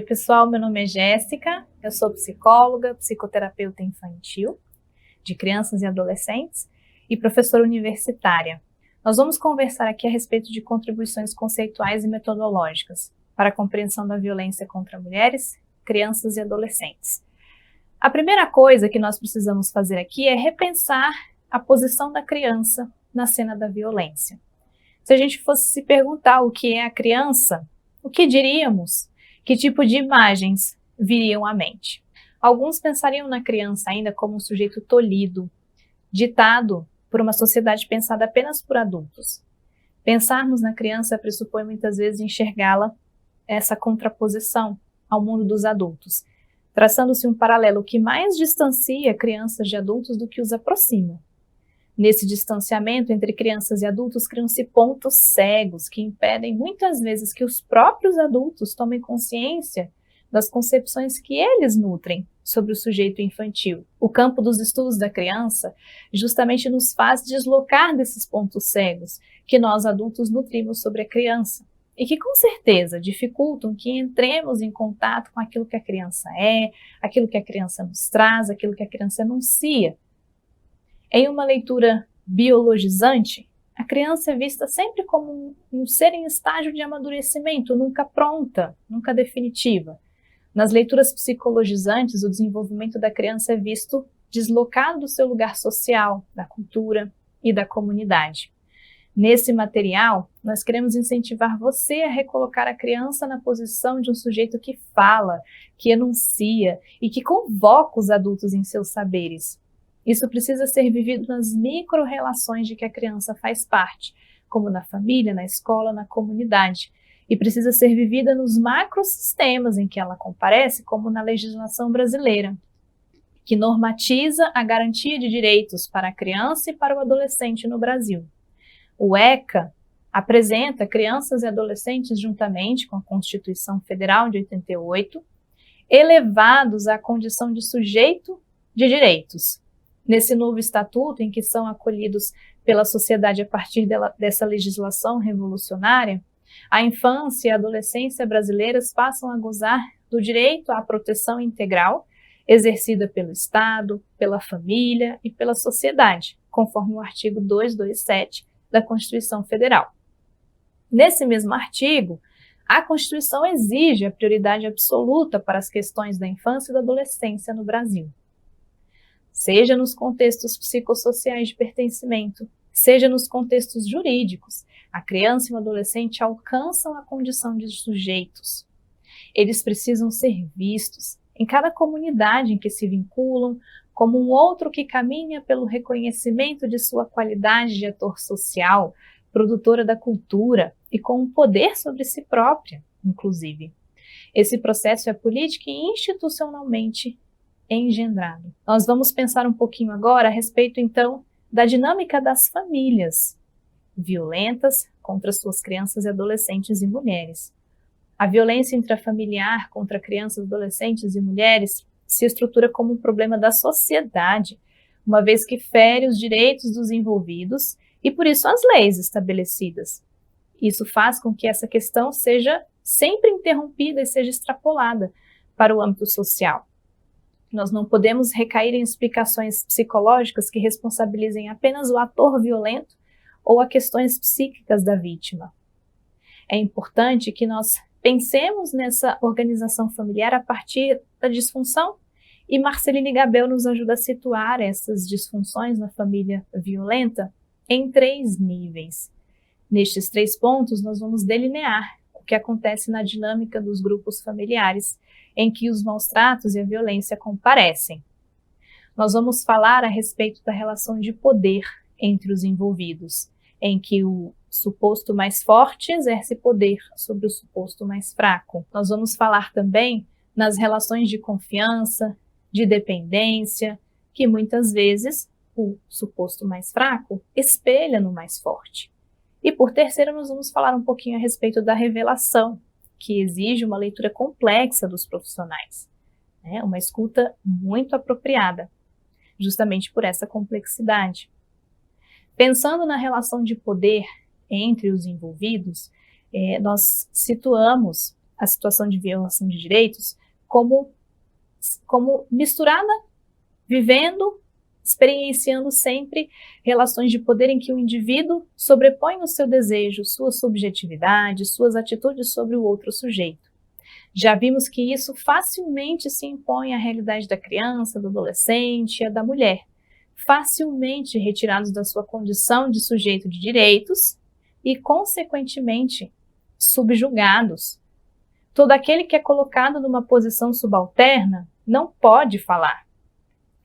Oi, pessoal, meu nome é Jéssica, eu sou psicóloga, psicoterapeuta infantil de crianças e adolescentes e professora universitária. Nós vamos conversar aqui a respeito de contribuições conceituais e metodológicas para a compreensão da violência contra mulheres, crianças e adolescentes. A primeira coisa que nós precisamos fazer aqui é repensar a posição da criança na cena da violência. Se a gente fosse se perguntar o que é a criança, o que diríamos? Que tipo de imagens viriam à mente? Alguns pensariam na criança ainda como um sujeito tolhido, ditado por uma sociedade pensada apenas por adultos. Pensarmos na criança pressupõe muitas vezes enxergá-la essa contraposição ao mundo dos adultos, traçando-se um paralelo que mais distancia crianças de adultos do que os aproxima. Nesse distanciamento entre crianças e adultos criam-se pontos cegos que impedem muitas vezes que os próprios adultos tomem consciência das concepções que eles nutrem sobre o sujeito infantil. O campo dos estudos da criança justamente nos faz deslocar desses pontos cegos que nós adultos nutrimos sobre a criança e que com certeza dificultam que entremos em contato com aquilo que a criança é, aquilo que a criança nos traz, aquilo que a criança anuncia. Em uma leitura biologizante, a criança é vista sempre como um ser em estágio de amadurecimento, nunca pronta, nunca definitiva. Nas leituras psicologizantes, o desenvolvimento da criança é visto deslocado do seu lugar social, da cultura e da comunidade. Nesse material, nós queremos incentivar você a recolocar a criança na posição de um sujeito que fala, que enuncia e que convoca os adultos em seus saberes. Isso precisa ser vivido nas micro-relações de que a criança faz parte, como na família, na escola, na comunidade. E precisa ser vivida nos macrosistemas em que ela comparece, como na legislação brasileira, que normatiza a garantia de direitos para a criança e para o adolescente no Brasil. O ECA apresenta crianças e adolescentes juntamente com a Constituição Federal de 88, elevados à condição de sujeito de direitos. Nesse novo estatuto, em que são acolhidos pela sociedade a partir dessa legislação revolucionária, a infância e a adolescência brasileiras passam a gozar do direito à proteção integral, exercida pelo Estado, pela família e pela sociedade, conforme o artigo 227 da Constituição Federal. Nesse mesmo artigo, a Constituição exige a prioridade absoluta para as questões da infância e da adolescência no Brasil. Seja nos contextos psicossociais de pertencimento, seja nos contextos jurídicos, a criança e o adolescente alcançam a condição de sujeitos. Eles precisam ser vistos em cada comunidade em que se vinculam como um outro que caminha pelo reconhecimento de sua qualidade de ator social, produtora da cultura e com um poder sobre si própria, inclusive. Esse processo é político e institucionalmente engendrado. Nós vamos pensar um pouquinho agora a respeito, então, da dinâmica das famílias violentas contra suas crianças e adolescentes e mulheres. A violência intrafamiliar contra crianças, adolescentes e mulheres se estrutura como um problema da sociedade, uma vez que fere os direitos dos envolvidos e, por isso, as leis estabelecidas. Isso faz com que essa questão seja sempre interrompida e seja extrapolada para o âmbito social. Nós não podemos recair em explicações psicológicas que responsabilizem apenas o ator violento ou a questões psíquicas da vítima. É importante que nós pensemos nessa organização familiar a partir da disfunção e Marceline Gabel nos ajuda a situar essas disfunções na família violenta em 3 níveis. Nestes 3 pontos, nós vamos delinear o que acontece na dinâmica dos grupos familiares em que os maus tratos e a violência comparecem. Nós vamos falar a respeito da relação de poder entre os envolvidos, em que o suposto mais forte exerce poder sobre o suposto mais fraco. Nós vamos falar também nas relações de confiança, de dependência, que muitas vezes o suposto mais fraco espelha no mais forte. E por terceiro, nós vamos falar um pouquinho a respeito da revelação, que exige uma leitura complexa dos profissionais, né? Uma escuta muito apropriada, justamente por essa complexidade. Pensando na relação de poder entre os envolvidos, nós situamos a situação de violação de direitos como misturada, vivendo, experienciando sempre relações de poder em que o indivíduo sobrepõe o seu desejo, sua subjetividade, suas atitudes sobre o outro sujeito. Já vimos que isso facilmente se impõe à realidade da criança, do adolescente e a da mulher, facilmente retirados da sua condição de sujeito de direitos e, consequentemente, subjugados. Todo aquele que é colocado numa posição subalterna não pode falar.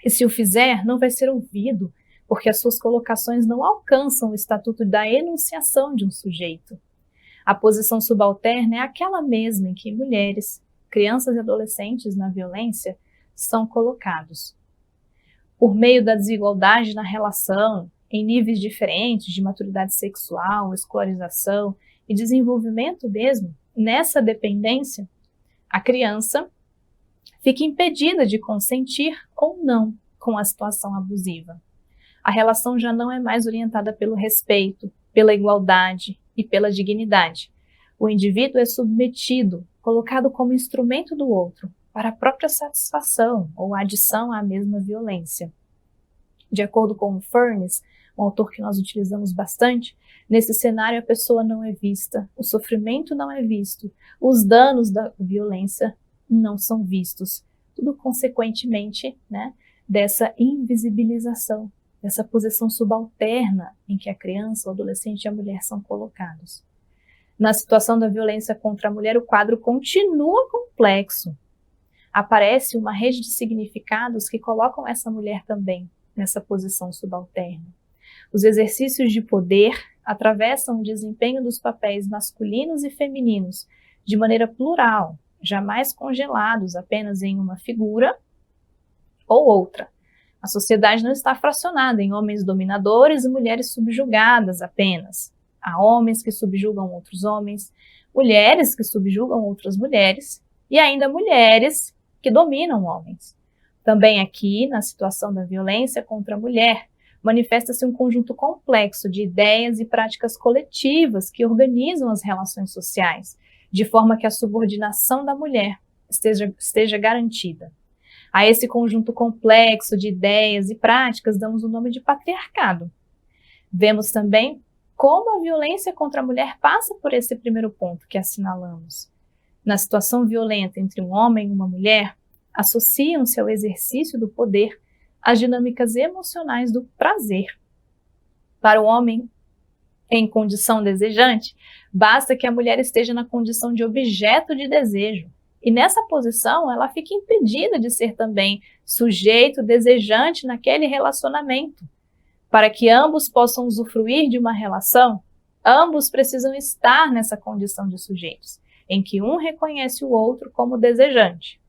E se o fizer, não vai ser ouvido, porque as suas colocações não alcançam o estatuto da enunciação de um sujeito. A posição subalterna é aquela mesma em que mulheres, crianças e adolescentes na violência são colocados. Por meio da desigualdade na relação, em níveis diferentes de maturidade sexual, escolarização e desenvolvimento mesmo, nessa dependência, a criança fica impedida de consentir ou não com a situação abusiva. A relação já não é mais orientada pelo respeito, pela igualdade e pela dignidade. O indivíduo é submetido, colocado como instrumento do outro, para a própria satisfação ou adição à mesma violência. De acordo com o Furness, um autor que nós utilizamos bastante, nesse cenário a pessoa não é vista, o sofrimento não é visto, os danos da violência não são vistos, tudo consequentemente, dessa invisibilização, dessa posição subalterna em que a criança, o adolescente e a mulher são colocados. Na situação da violência contra a mulher, o quadro continua complexo. Aparece uma rede de significados que colocam essa mulher também nessa posição subalterna. Os exercícios de poder atravessam o desempenho dos papéis masculinos e femininos de maneira plural, jamais congelados apenas em uma figura ou outra. A sociedade não está fracionada em homens dominadores e mulheres subjugadas apenas. Há homens que subjugam outros homens, mulheres que subjugam outras mulheres e ainda mulheres que dominam homens. Também aqui, na situação da violência contra a mulher, manifesta-se um conjunto complexo de ideias e práticas coletivas que organizam as relações sociais, de forma que a subordinação da mulher esteja garantida. A esse conjunto complexo de ideias e práticas damos o nome de patriarcado. Vemos também como a violência contra a mulher passa por esse primeiro ponto que assinalamos. Na situação violenta entre um homem e uma mulher, associam-se ao exercício do poder as dinâmicas emocionais do prazer. Para o homem em condição desejante, basta que a mulher esteja na condição de objeto de desejo. E nessa posição, ela fica impedida de ser também sujeito desejante naquele relacionamento. Para que ambos possam usufruir de uma relação, ambos precisam estar nessa condição de sujeitos, em que um reconhece o outro como desejante.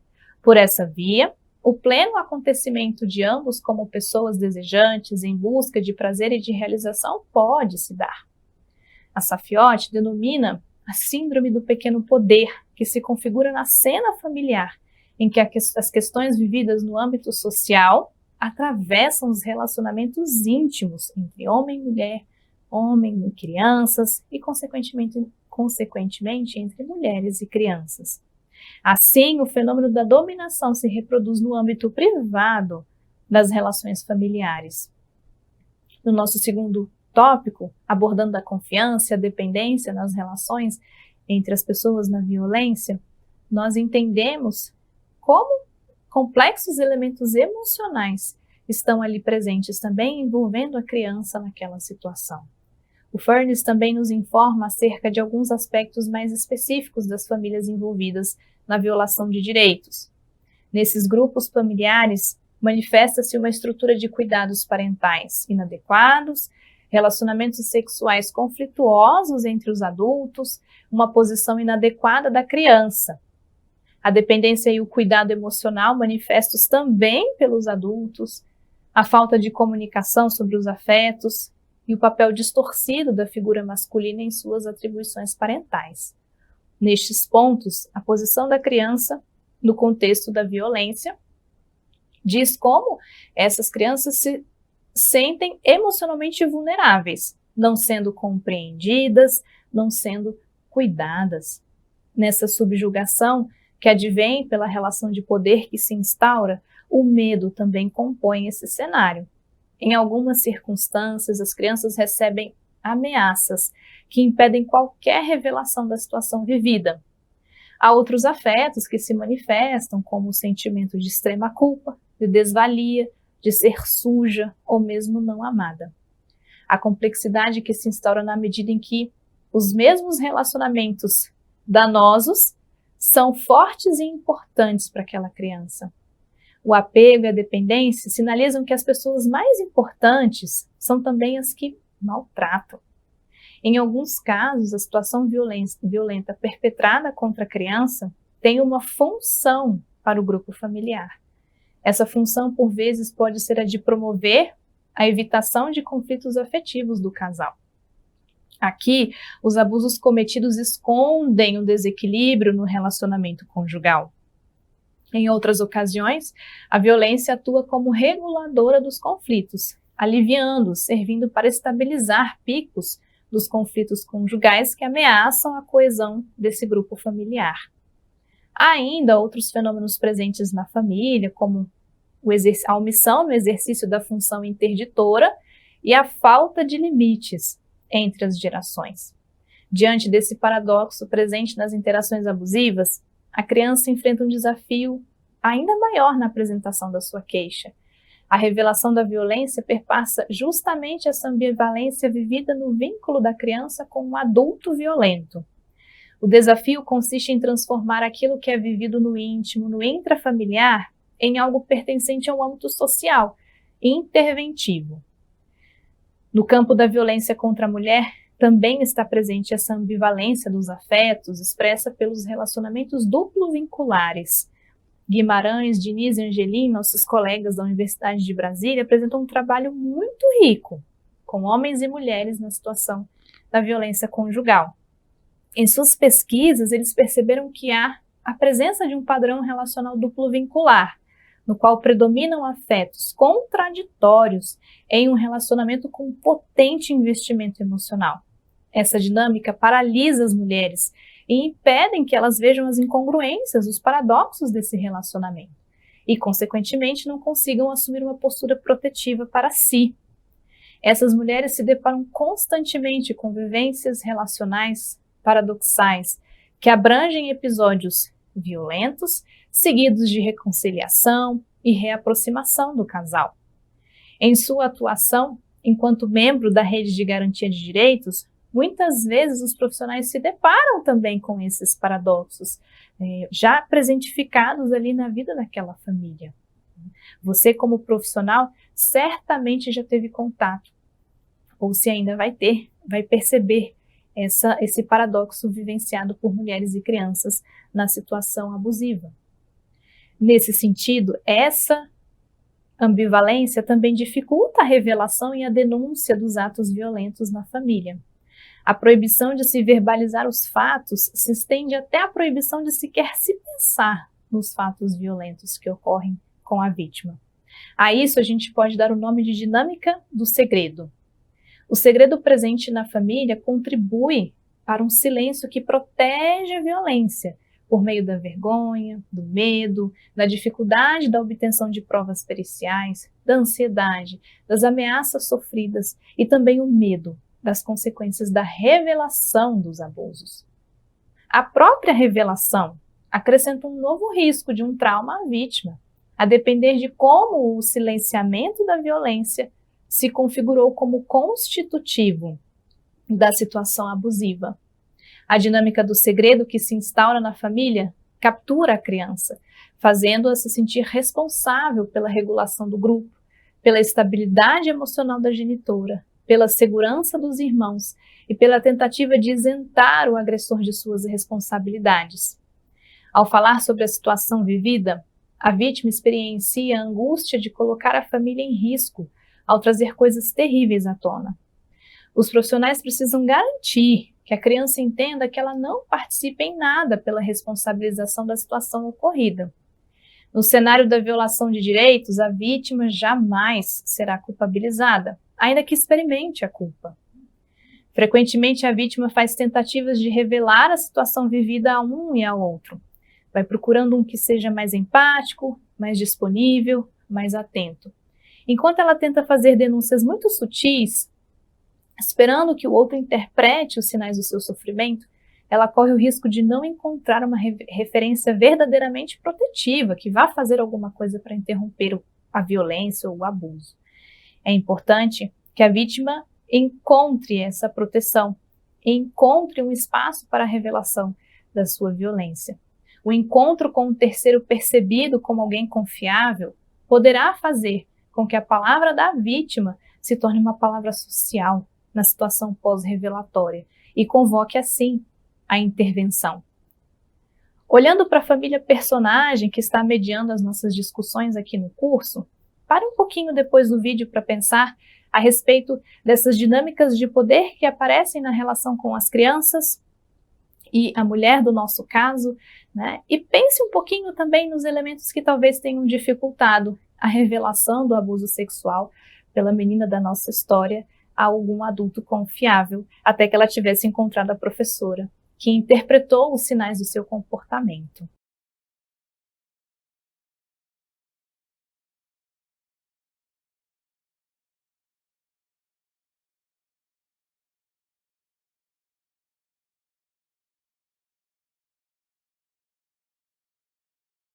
Por essa via, o pleno acontecimento de ambos como pessoas desejantes em busca de prazer e de realização pode se dar. A Safiotti denomina a síndrome do pequeno poder, que se configura na cena familiar, em que as questões vividas no âmbito social atravessam os relacionamentos íntimos entre homem e mulher, homem e crianças e, consequentemente, entre mulheres e crianças. Assim, o fenômeno da dominação se reproduz no âmbito privado das relações familiares. No nosso segundo tópico, abordando a confiança e a dependência nas relações entre as pessoas na violência, nós entendemos como complexos elementos emocionais estão ali presentes também envolvendo a criança naquela situação. O Furness também nos informa acerca de alguns aspectos mais específicos das famílias envolvidas na violação de direitos. Nesses grupos familiares, manifesta-se uma estrutura de cuidados parentais inadequados, relacionamentos sexuais conflituosos entre os adultos, uma posição inadequada da criança. A dependência e o cuidado emocional manifestos também pelos adultos, a falta de comunicação sobre os afetos e o papel distorcido da figura masculina em suas atribuições parentais. Nestes pontos, a posição da criança, no contexto da violência, diz como essas crianças se sentem emocionalmente vulneráveis, não sendo compreendidas, não sendo cuidadas. Nessa subjugação, que advém pela relação de poder que se instaura, o medo também compõe esse cenário. Em algumas circunstâncias, as crianças recebem ameaças que impedem qualquer revelação da situação vivida. Há outros afetos que se manifestam, como o sentimento de extrema culpa, de desvalia, de ser suja ou mesmo não amada. A complexidade que se instaura na medida em que os mesmos relacionamentos danosos são fortes e importantes para aquela criança. O apego e a dependência sinalizam que as pessoas mais importantes são também as que maltratam. Em alguns casos, a situação violenta perpetrada contra a criança tem uma função para o grupo familiar. Essa função, por vezes, pode ser a de promover a evitação de conflitos afetivos do casal. Aqui, os abusos cometidos escondem o desequilíbrio no relacionamento conjugal. Em outras ocasiões, a violência atua como reguladora dos conflitos, aliviando-os, servindo para estabilizar picos dos conflitos conjugais que ameaçam a coesão desse grupo familiar. Há ainda outros fenômenos presentes na família, como a omissão no exercício da função interditora e a falta de limites entre as gerações. Diante desse paradoxo presente nas interações abusivas, a criança enfrenta um desafio ainda maior na apresentação da sua queixa. A revelação da violência perpassa justamente essa ambivalência vivida no vínculo da criança com um adulto violento. O desafio consiste em transformar aquilo que é vivido no íntimo, no intrafamiliar, em algo pertencente ao âmbito social, interventivo. No campo da violência contra a mulher, também está presente essa ambivalência dos afetos, expressa pelos relacionamentos duplo-vinculares. Guimarães, Diniz e Angelim, nossos colegas da Universidade de Brasília, apresentam um trabalho muito rico com homens e mulheres na situação da violência conjugal. Em suas pesquisas, eles perceberam que há a presença de um padrão relacional duplo-vincular, no qual predominam afetos contraditórios em um relacionamento com um potente investimento emocional. Essa dinâmica paralisa as mulheres e impedem que elas vejam as incongruências, os paradoxos desse relacionamento e, consequentemente, não consigam assumir uma postura protetiva para si. Essas mulheres se deparam constantemente com vivências relacionais paradoxais que abrangem episódios violentos, seguidos de reconciliação e reaproximação do casal. Em sua atuação, enquanto membro da rede de garantia de direitos, muitas vezes os profissionais se deparam também com esses paradoxos, já presentificados ali na vida daquela família. Você, como profissional, certamente já teve contato, ou se ainda vai ter, vai perceber esse paradoxo vivenciado por mulheres e crianças na situação abusiva. Nesse sentido, essa ambivalência também dificulta a revelação e a denúncia dos atos violentos na família. A proibição de se verbalizar os fatos se estende até a proibição de sequer se pensar nos fatos violentos que ocorrem com a vítima. A isso a gente pode dar o nome de dinâmica do segredo. O segredo presente na família contribui para um silêncio que protege a violência, por meio da vergonha, do medo, da dificuldade da obtenção de provas periciais, da ansiedade, das ameaças sofridas e também o medo das consequências da revelação dos abusos. A própria revelação acrescenta um novo risco de um trauma à vítima, a depender de como o silenciamento da violência se configurou como constitutivo da situação abusiva. A dinâmica do segredo que se instaura na família captura a criança, fazendo-a se sentir responsável pela regulação do grupo, pela estabilidade emocional da genitora, pela segurança dos irmãos e pela tentativa de isentar o agressor de suas responsabilidades. Ao falar sobre a situação vivida, a vítima experiencia a angústia de colocar a família em risco ao trazer coisas terríveis à tona. Os profissionais precisam garantir que a criança entenda que ela não participa em nada pela responsabilização da situação ocorrida. No cenário da violação de direitos, a vítima jamais será culpabilizada, ainda que experimente a culpa. Frequentemente, a vítima faz tentativas de revelar a situação vivida a um e ao outro. Vai procurando um que seja mais empático, mais disponível, mais atento. Enquanto ela tenta fazer denúncias muito sutis, esperando que o outro interprete os sinais do seu sofrimento, ela corre o risco de não encontrar uma referência verdadeiramente protetiva, que vá fazer alguma coisa para interromper a violência ou o abuso. É importante que a vítima encontre essa proteção, encontre um espaço para a revelação da sua violência. O encontro com um terceiro percebido como alguém confiável poderá fazer com que a palavra da vítima se torne uma palavra social na situação pós-revelatória e convoque, assim, a intervenção. Olhando para a família personagem que está mediando as nossas discussões aqui no curso, pare um pouquinho depois do vídeo para pensar a respeito dessas dinâmicas de poder que aparecem na relação com as crianças e a mulher do nosso caso, né? E pense um pouquinho também nos elementos que talvez tenham dificultado a revelação do abuso sexual pela menina da nossa história a algum adulto confiável, até que ela tivesse encontrado a professora, que interpretou os sinais do seu comportamento.